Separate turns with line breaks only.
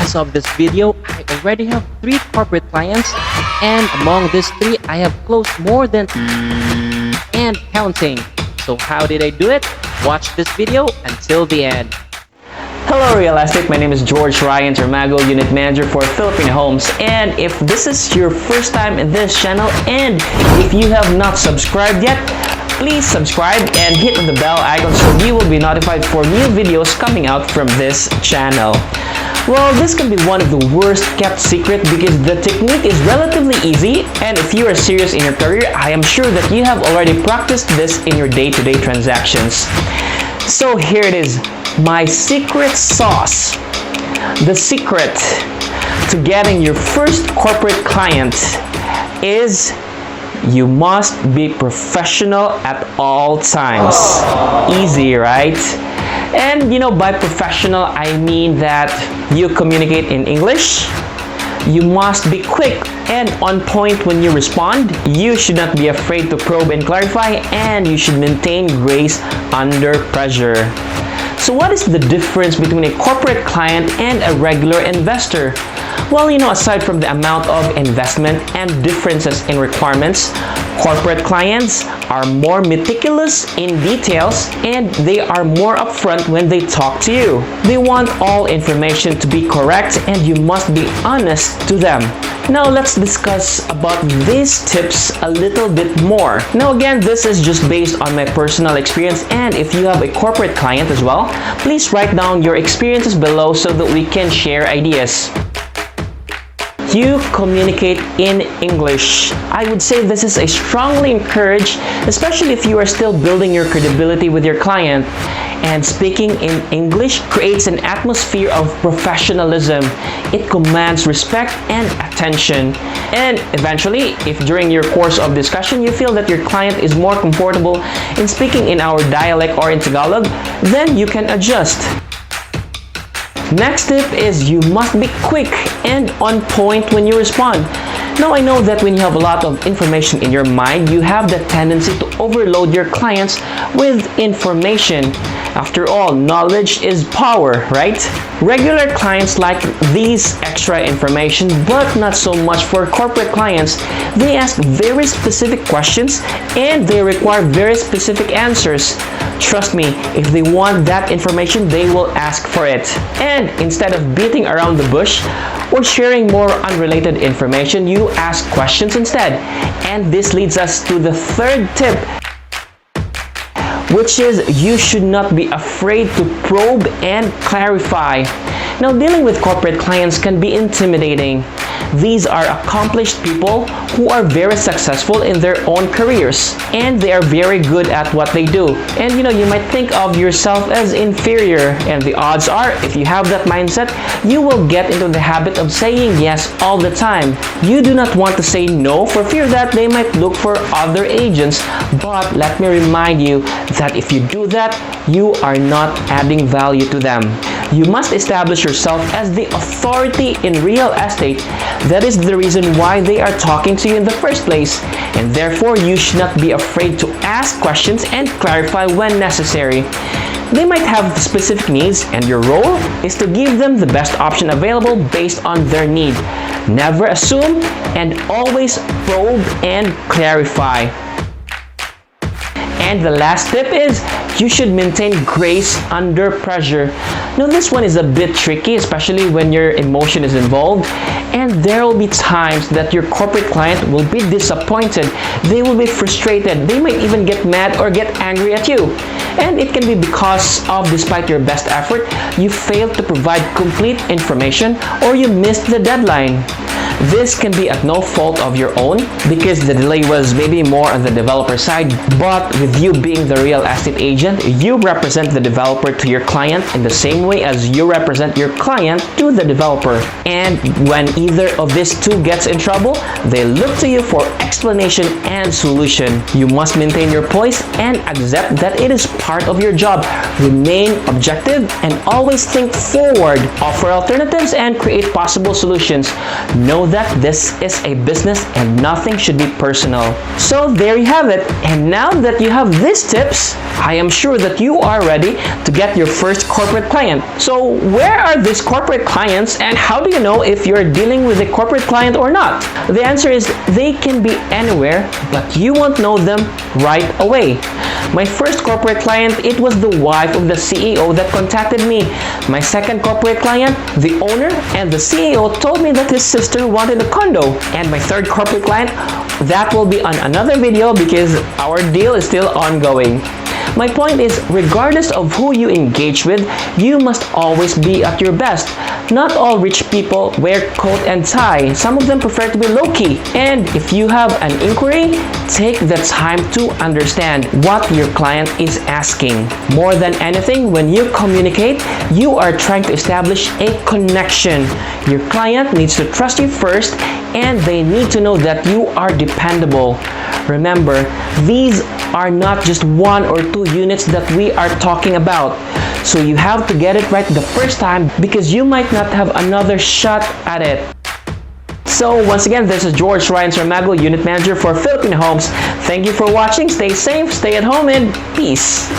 As of this video, I already have 3 corporate clients, and among these 3, I have closed more than and counting. So how did I do it? Watch this video until the end.
Hello Real Estate, my name is George Ryan Termago, Unit Manager for Filipino Homes. And if this is your first time in this channel and if you have not subscribed yet, please subscribe and hit the bell icon so you will be notified for new videos coming out from this channel. Well, this can be one of the worst kept secret because the technique is relatively easy, and if you are serious in your career, I am sure that you have already practiced this in your day-to-day transactions. So here it is, my secret sauce. The secret to getting your first corporate client is you must be professional at all times. Easy, right? And by professional, I mean that you communicate in English. You must be quick and on point when you respond. You should not be afraid to probe and clarify, and you should maintain grace under pressure. So what is the difference between a corporate client and a regular investor? Well, aside from the amount of investment and differences in requirements, corporate clients are more meticulous in details and they are more upfront when they talk to you. They want all information to be correct and you must be honest to them. Now let's discuss about these tips a little bit more. Now again, this is just based on my personal experience, and if you have a corporate client as well, please write down your experiences below so that we can share ideas. You communicate in English. I would say this is a strongly encouraged, especially if you are still building your credibility with your client. And speaking in English creates an atmosphere of professionalism. It commands respect and attention. And eventually, if during your course of discussion you feel that your client is more comfortable in speaking in our dialect or in Tagalog, then you can adjust. Next tip is you must be quick and on point when you respond. Now I know that when you have a lot of information in your mind, you have the tendency to overload your clients with information. After all, knowledge is power, right? Regular clients like these extra information, but not so much for corporate clients. They ask very specific questions and they require very specific answers. Trust me, if they want that information, they will ask for it. And instead of beating around the bush or sharing more unrelated information, you ask questions instead. And this leads us to the third tip, which is you should not be afraid to probe and clarify. Now, dealing with corporate clients can be intimidating. These are accomplished people who are very successful in their own careers and they are very good at what they do. And you might think of yourself as inferior, and the odds are if you have that mindset, you will get into the habit of saying yes all the time. You do not want to say no for fear that they might look for other agents, but let me remind you that if you do that, you are not adding value to them. You must establish yourself as the authority in real estate. That is the reason why they are talking to you in the first place. And therefore, you should not be afraid to ask questions and clarify when necessary. They might have specific needs, and your role is to give them the best option available based on their need. Never assume and always probe and clarify. And the last tip is you should maintain grace under pressure. Now this one is a bit tricky, especially when your emotion is involved, and there will be times that your corporate client will be disappointed. They will be frustrated. They might even get mad or get angry at you. And it can be because of, despite your best effort, you failed to provide complete information or you missed the deadline. This can be at no fault of your own because the delay was maybe more on the developer side, but with you being the real estate agent, you represent the developer to your client in the same way as you represent your client to the developer. And when either of these two gets in trouble, they look to you for explanation and solution. You must maintain your poise and accept that it is part of your job. Remain objective and always think forward, offer alternatives, and create possible solutions. Know that this is a business and nothing should be personal. So there you have it. And now that you have these tips, I am sure that you are ready to get your first corporate client. So where are these corporate clients and how do you know if you're dealing with a corporate client or not? The answer is they can be anywhere, but you won't know them right away. My first corporate client, it was the wife of the CEO that contacted me. My second corporate client, the owner and the CEO told me that his sister wanted a condo. And my third corporate client, that will be on another video because our deal is still ongoing. My point is, regardless of who you engage with, you must always be at your best. Not all rich people wear coat and tie. Some of them prefer to be low-key. And if you have an inquiry, take the time to understand what your client is asking. More than anything, when you communicate, you are trying to establish a connection. Your client needs to trust you first, and they need to know that you are dependable. Remember, these are not just 1 or 2 units that we are talking about. So you have to get it right the first time because you might not have another shot at it. So once again, this is George Ryan Sarmago, Unit Manager for Filipino Homes. Thank you for watching. Stay safe, stay at home, and peace.